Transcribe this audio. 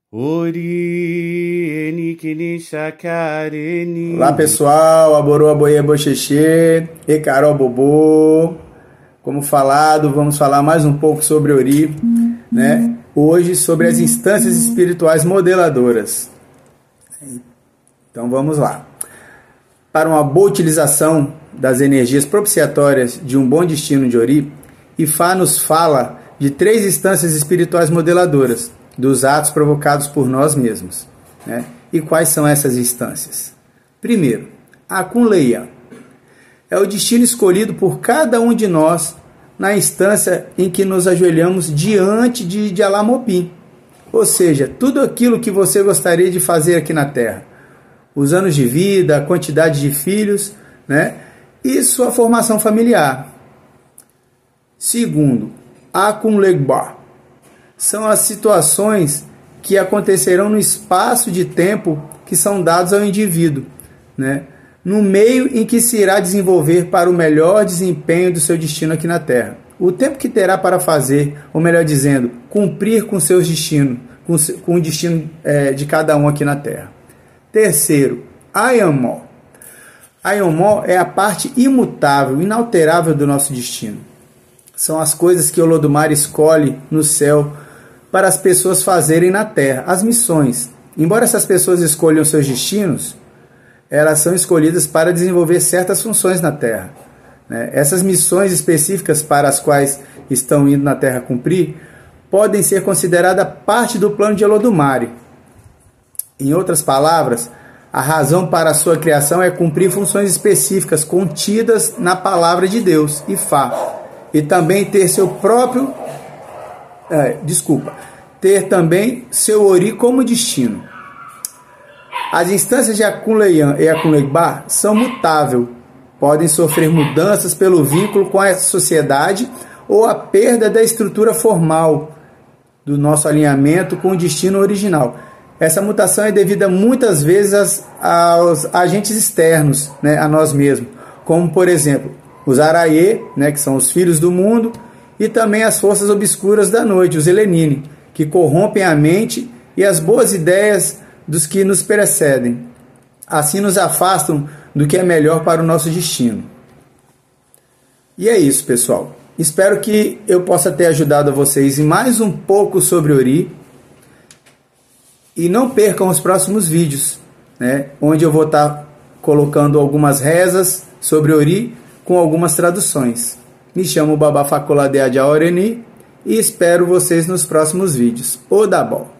Ori Enikini Shakareni. Olá pessoal, Aborô Aboie Bochechê e Carol Bobô. Como falado, vamos falar mais um pouco sobre Ori, né? Hoje sobre as instâncias espirituais modeladoras. Então vamos lá. Para uma boa utilização das energias propiciatórias de um bom destino de Ori, Ifá nos fala de 3 instâncias espirituais modeladoras dos atos provocados por nós mesmos, né? E quais são essas instâncias? Primeiro, a Kunleyan. É o destino escolhido por cada um de nós na instância em que nos ajoelhamos diante de Alamopim. Ou seja, tudo aquilo que você gostaria de fazer aqui na Terra. Os anos de vida, a quantidade de filhos, né? E sua formação familiar. Segundo, a Kunlegba. São as situações que acontecerão no espaço de tempo que são dados ao indivíduo, né? No meio em que se irá desenvolver para o melhor desempenho do seu destino aqui na Terra. O tempo que terá para fazer, ou melhor dizendo, cumprir com seus destinos, com o destino de cada um aqui na Terra. Terceiro, Ayamó. Ayamó é a parte imutável, inalterável do nosso destino. São as coisas que Olodumare escolhe no céu para as pessoas fazerem na Terra, as missões. Embora essas pessoas escolham seus destinos, elas são escolhidas para desenvolver certas funções na Terra, né? Essas missões específicas para as quais estão indo na Terra cumprir, podem ser consideradas parte do plano de Olodumare. Em outras palavras, a razão para a sua criação é cumprir funções específicas contidas na palavra de Deus, Ifá, e também ter seu próprio... ter também seu Ori como destino. As instâncias de Akunleyan e Akunlegba são mutáveis, podem sofrer mudanças pelo vínculo com a sociedade ou a perda da estrutura formal do nosso alinhamento com o destino original. Essa mutação é devida muitas vezes aos agentes externos, né, a nós mesmos, como por exemplo os Araye, né, que são os filhos do mundo, e também as forças obscuras da noite, os Elenine, que corrompem a mente e as boas ideias dos que nos precedem. Assim nos afastam do que é melhor para o nosso destino. E é isso, pessoal. Espero que eu possa ter ajudado vocês em mais um pouco sobre Ori. E não percam os próximos vídeos, né, onde eu vou estar colocando algumas rezas sobre Ori com algumas traduções. Me chamo Babá Facolade Adjaoreni e espero vocês nos próximos vídeos. Odabó!